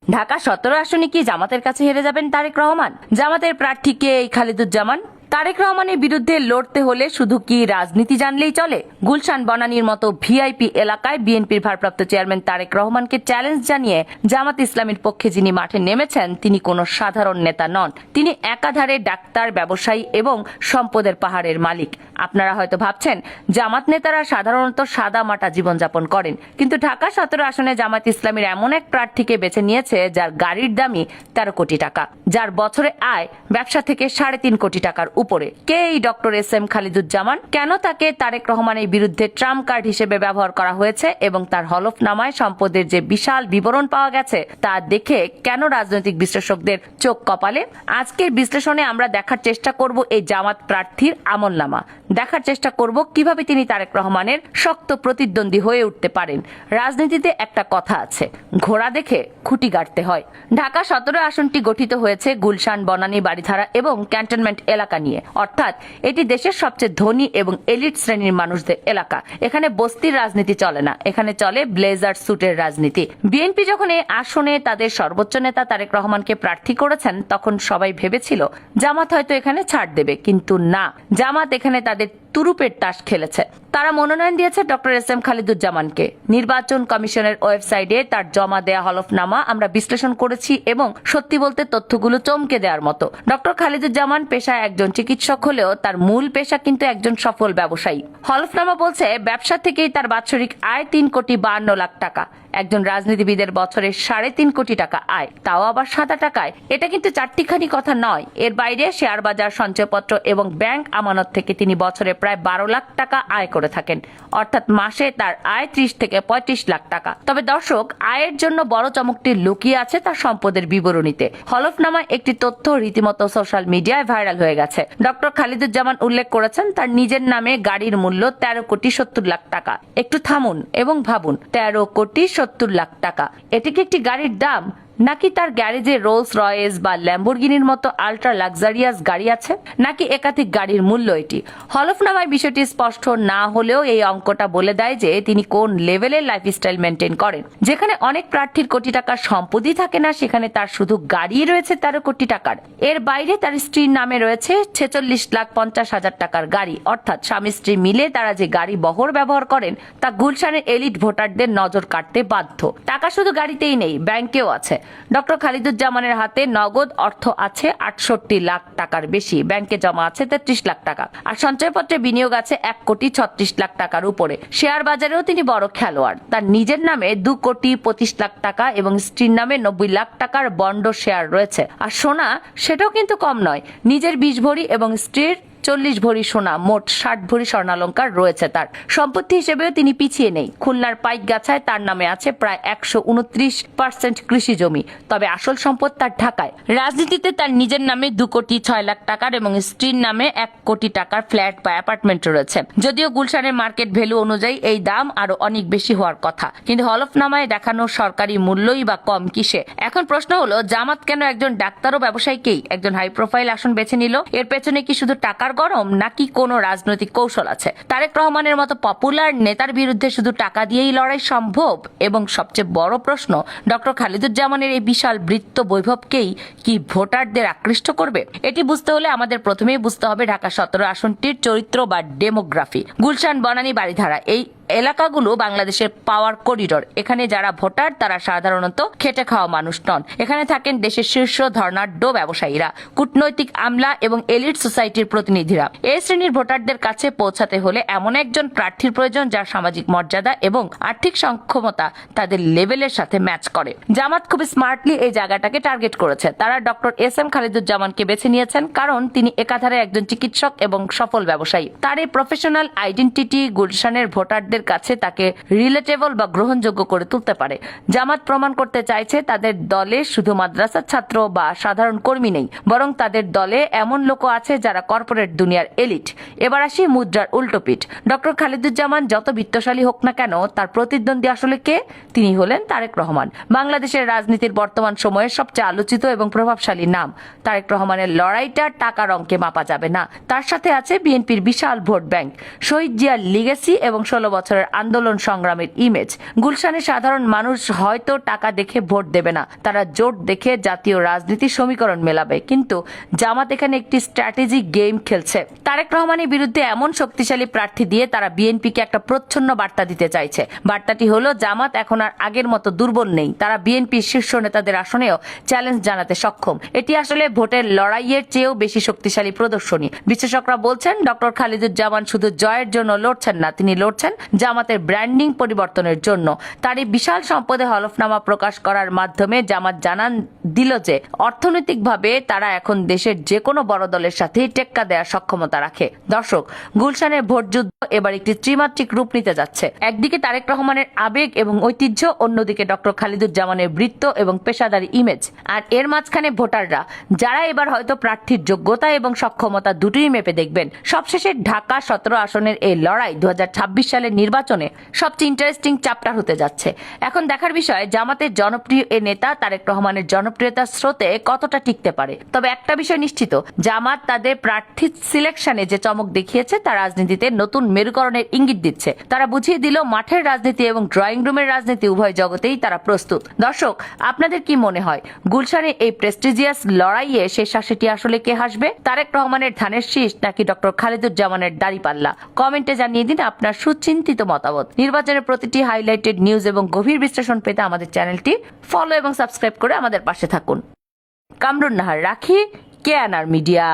ঢাকা 17 আসনে কি জামাতের কাছে হেরে যাবেন তারেক রহমান? জামাতের প্রার্থী কে এই খালিদুজ্জামান? তারেক রহমানের বিরুদ্ধে লড়তে হলে শুধু কি রাজনীতি জানলেই চলে? গুলশান বনানীর মতো ভিআইপি এলাকায় বিএনপির ভারপ্রাপ্ত চেয়ারম্যান তারেক রহমানকে চ্যালেঞ্জ জানিয়ে জামাত ইসলামের পক্ষে যিনি মাঠে নেমেছেন তিনি কোনো সাধারণ নেতা নন। তিনি একাধারে ডাক্তার, ব্যবসায়ী এবং সম্পদের পাহাড়ের মালিক। আপনারা হয়তো ভাবছেন জামাত নেতারা সাধারণত সাদা মাটা জীবনযাপন করেন, কিন্তু ঢাকা 17 আসনে জামাত ইসলামের এমন এক প্রার্থীকে বেছে নিয়েছে যার গাড়ির দামই 13 কোটি টাকা, যার বছরে আয় ব্যবসা থেকে 3.5 কোটি টাকার উপরে। কে এই ডক্টর এস এম খালিদুজ্জামান? কেন তাকে তারেক রহমানের বিরুদ্ধে ট্রাম্প কার্ড হিসেবে ব্যবহার করা হয়েছে এবং তার হলফনামায় সম্পদের যে বিশাল বিবরণ পাওয়া গেছে তা দেখে কেন রাজনৈতিক বিশ্লেষকদের চোখ কপালে? আজকের বিশ্লেষণে আমরা দেখার চেষ্টা করব এই জামাত প্রার্থীর আমলনামা, দেখার চেষ্টা করব কিভাবে তিনি তারেক রহমানের শক্ত প্রতিদ্বন্দ্বী হয়ে উঠতে পারেন। রাজনীতিতে একটা কথা আছে, ঘোড়া দেখে খুঁটি গাড়তে হয়। ঢাকা 17 আসনটি গঠিত হয়েছে গুলশান, বনানী, বাড়িধারা এবং ক্যান্টনমেন্ট এলাকা নিয়ে, অর্থাৎ এটি দেশের সবচেয়ে ধনী এবং এলিট শ্রেণীর মানুষদের এলাকা। এখানে বস্তির রাজনীতি চলে না, এখানে চলে ব্লেজার স্যুটের রাজনীতি। বিএনপি যখন এই আসনে তাদের সর্বোচ্চ নেতা তারেক রহমানকে প্রার্থী করেছেন তখন সবাই ভেবেছিল জামাত হয়তো এখানে ছাড় দেবে, কিন্তু না, জামাত এখানে তাদের তুরুপের তাস খেলেছে। তারা মনোনয়ন দিয়েছে ডক্টর এস এম খালিদুজ্জামানকে। নির্বাচন কমিশনের ওয়েবসাইটে তার জমা দেয়া হলফনামা আমরা বিশ্লেষণ করেছি এবং সত্যি বলতে তথ্যগুলো চমকে দেওয়ার মতো। ডক্টর খালিদুজ্জামান পেশায় একজন চিকিৎসক হলেও তার মূল পেশা কিন্তু একজন সফল ব্যবসায়ী। হলফনামা বলছে ব্যবসা থেকেই তার বাৎসরিক আয় 3,52,00,000 টাকা। একজন রাজনীতিবিদের বছরে 3.5 কোটি টাকা আয়, তাও আবার সাদা টাকায়। এটা কিন্তু চারটিখানি কথা নয়। এর বাইরে শেয়ার বাজার, সঞ্চয়পত্র এবং ব্যাংক আমানত থেকে তিনি বছরে প্রায় 12 লাখ টাকা আয় করে থাকেন, অর্থাৎ মাসে তার আয় 30 থেকে 35 লাখ টাকা। তবে দর্শক, আয়ের জন্য বড় চমকটি লুকিয়ে আছে তার সম্পদের বিবরণীতে। হলফনামায় একটি তথ্য রীতিমতো সোশ্যাল মিডিয়ায় ভাইরাল হয়ে গেছে। ডক্টর খালিদুজ্জামান উল্লেখ করেছেন তার নিজের নামে গাড়ির মূল্য 13,70,00,000 টাকা। একটু থামুন এবং ভাবুন, 13,70,00,000 টাকা, এটি কি একটি গাড়ির দাম, নাকি তার গ্যারেজে রোলস রয়েস বা ল্যাম্বরগিনির মতো আল্ট্রা লাক্সারিয়াস গাড়ি আছে, নাকি একাধিক গাড়ির মূল্য? এটি হলফনামায় বিষয়টি স্পষ্ট না হলেও এই অঙ্কটা বলে দেয় যে তিনি কোন লেভেলের লাইফস্টাইল মেনটেন করেন। যেখানে অনেক প্রার্থীর কোটি টাকার সম্পত্তি থাকে না, সেখানে তার শুধু গাড়ি রয়েছে 13 কোটি টাকার। এর বাইরে তার স্ত্রীর নামে রয়েছে 46,50,000 টাকার গাড়ি, অর্থাৎ স্বামী স্ত্রী মিলে তারা যে গাড়ি বহর ব্যবহার করেন তা গুলশানের এলিট ভোটারদের নজর কাটতে বাধ্য। টাকা শুধু গাড়িতেই নেই, ব্যাংকেও আছে। ডক্টর খালিদুজ্জামানের হাতে নগদ অর্থ আছে 68 লাখ টাকার বেশি, ব্যাংকে জমা আছে 33 লাখ টাকা, আর সঞ্চয়পত্রে বিনিয়োগ আছে 1,36,00,000 টাকার উপরে। শেয়ার বাজারেও তিনি বড় খেলোয়াড়। তার নিজের নামে 2,25,00,000 টাকা এবং স্ত্রীর নামে 90 লাখ টাকার বন্ড শেয়ার রয়েছে। আর সোনা, সেটাও কিন্তু কম নয়, নিজের 20 ভরি এবং স্ত্রীর 40 ভরি সোনা, মোট 60 ভরি স্বর্ণালঙ্কার রয়েছে তার। সম্পত্তি হিসেবেও তিনি পিছিয়ে নেই। খুলনার পাইকগাছায় তার নামে আছে প্রায় 129% কৃষি জমি, তবে আসল সম্পদ তার ঢাকায়। রাজনীতিতে তার নিজের নামে 2,06,00,000 টাকার এবং স্ত্রীর নামে 1 কোটি টাকার ফ্ল্যাট বা অ্যাপার্টমেন্ট রয়েছে। যদিও গুলশানের মার্কেট ভ্যালু অনুযায়ী এই দাম আরো অনেক বেশি হওয়ার কথা, কিন্তু হলফনামায় দেখানো সরকারি মূল্যই বা কম কিসে? এখন প্রশ্ন হলো, জামাত কেন একজন ডাক্তার ও ব্যবসায়ীকেই একজন হাই প্রোফাইল আসন বেছে নিল? এর পেছনে কি শুধু টাকার গরম, নাকি কোনো রাজনৈতিক কৌশল আছে? তারেক রহমানের মতো পপুলার নেতার বিরুদ্ধে শুধু টাকা দিয়েই লড়াই সম্ভব? এবং সবচেয়ে বড় প্রশ্ন, ডক্টর খালিদুজ্জামানের এই বিশাল বৃত্ত বৈভবকেই কি ভোটারদের আকৃষ্ট করবে? এটি বুঝতে হলে আমাদের প্রথমেই বুঝতে হবে ঢাকা 17 আসনটির চরিত্র বা ডেমোগ্রাফি। গুলশান, বনানী, বাড়িধারা এই এলাকাগুলো বাংলাদেশের পাওয়ার করিডোর। এখানে যারা ভোটার তারা সাধারণত খেটে খাওয়া মানুষ নন। এখানে থাকেন দেশের শীর্ষ ধর্নাঢ্য ব্যবসায়ীরা, কূটনৈতিক আমলা এবং এলিট সোসাইটির প্রতিনিধিরা। এই শ্রেণীর ভোটারদের কাছে পৌঁছাতে হলে এমন একজন প্রার্থীর প্রয়োজন যার সামাজিক মর্যাদা এবং আর্থিক সক্ষমতা তাদের লেভেলের সাথে ম্যাচ করে। জামাত খুব স্মার্টলি এই জায়গাটাকে টার্গেট করেছে। তারা ডক্টর এস এম খালিদুজ্জামানকে বেছে নিয়েছেন কারণ তিনি একাধারে একজন চিকিৎসক এবং সফল ব্যবসায়ী। তার এই প্রফেশনাল আইডেন্টিটি গুলশানের ভোটারদের কাছে তাকে রিলেটেবল বা গ্রহণযোগ্য করে তুলতে পারে। জামাত প্রমাণ করতে চাইছে তাদের দলে শুধু মাদ্রাসার ছাত্র বা সাধারণ কর্মী নেই, বরং তাদের দলে এমন লোক আছে যারা কর্পোরেট দুনিয়ার এলিট। এবার আসি মুদ্রার উল্টো পিঠ। ডক্টর খালিদুজ্জামান যত বিত্তশালী হোক না কেন, তার প্রতিদ্বন্দ্বী আসলে কে? তিনি হলেন তারেক রহমান, বাংলাদেশের রাজনীতির বর্তমান সময়ের সবচেয়ে আলোচিত এবং প্রভাবশালী নাম। তারেক রহমানের লড়াইটা টাকার অঙ্কে মাপা যাবে না। তার সাথে আছে বিএনপির বিশাল ভোট ব্যাংক, শহীদ জিয়ার লিগেসি এবং 16 বছর বছরের আন্দোলন সংগ্রামের ইমেজ। গুলশানের সাধারণ মানুষ হয়তো টাকা দেখে ভোট দেবে না, তারা জোট দেখে জাতীয় রাজনীতির সমীকরণ মেলাবে। কিন্তু জামাত এখানে একটি স্ট্র্যাটেজিক গেম খেলছে। তারেক রহমানের বিরুদ্ধে এমন শক্তিশালী প্রার্থী দিয়ে তারা বিএনপিকে একটা প্রচ্ছন্ন বার্তা দিতে চাইছে। বার্তাটি হলো জামাত এখন আর আগের মতো দুর্বল নেই, তারা বিএনপির শীর্ষ নেতাদের আসনেও চ্যালেঞ্জ জানাতে সক্ষম। এটি আসলে ভোটের লড়াইয়ের চেয়েও বেশি শক্তিশালী প্রদর্শনী। বিশেষজ্ঞরা বলছেন ডক্টর খালিদুজ্জামান শুধু জয়ের জন্য লড়ছেন না, তিনি লড়ছেন জামাতের ব্র্যান্ডিং পরিবর্তনের জন্য। তার এই বিশাল সম্পদে হলফনামা প্রকাশ করার মাধ্যমে জামাত জানান দিল যে অর্থনৈতিকভাবে তারা এখন দেশের যে কোনো বড় দলের সাথে টেক্কা দেওয়ার সক্ষমতা রাখে। দর্শক, গুলশানের ভোট যুদ্ধ এবার একটি ত্রিমাত্রিক রূপ নিতে যাচ্ছে। একদিকে তারেক রহমানের আবেগ এবং ঐতিহ্য, অন্যদিকে ডক্টর খালিদুজ্জামানের বৃত্ত এবং পেশাদারি ইমেজ। আর এর মাঝখানে ভোটাররা, যারা এবার হয়তো প্রার্থীর যোগ্যতা এবং সক্ষমতা দুটোই মেপে দেখবেন। সবশেষে ঢাকা 17 আসনের এই লড়াই 2026 সালের নির্বাচনে সবচেয়ে ইন্টারেস্টিং চ্যাপ্টার হতে যাচ্ছে। এখন দেখার বিষয় জামাতের জনপ্রিয় এ নেতা তারেক রহমানের জনপ্রিয়তার স্রোতে কতটা টিকতে পারে। তবে একটা বিষয় নিশ্চিত, জামাত তাদের প্রার্থী সিলেকশনে যে চমক দেখিয়েছে তা রাজনীতিতে নতুন মেরুকরণের ইঙ্গিত দিচ্ছে। তারা বুঝিয়ে দিল মাঠের রাজনীতি এবং ড্রয়িং রুমের রাজনীতি উভয় জগতেই তারা প্রস্তুত। দর্শক, আপনাদের কি মনে হয় গুলশানে এই প্রেস্টিজিয়াস লড়াইয়ে শেষ হাসিটি আসলে কে হাসবে? তারেক রহমানের ধানের শীষ নাকি ডক্টর খালিদুজ্জামানের দাড়িপাল্লা? কমেন্টে জানিয়ে দিন আপনার সুচিন্তিত মতামত। নির্বাচনের প্রতিটি হাইলাইটেড নিউজ এবং গভীর বিশ্লেষণ পেতে আমাদের চ্যানেলটি ফলো এবং সাবস্ক্রাইব করে আমাদের পাশে থাকুন। কামরুন নাহার রাখি, কেএনআর মিডিয়া।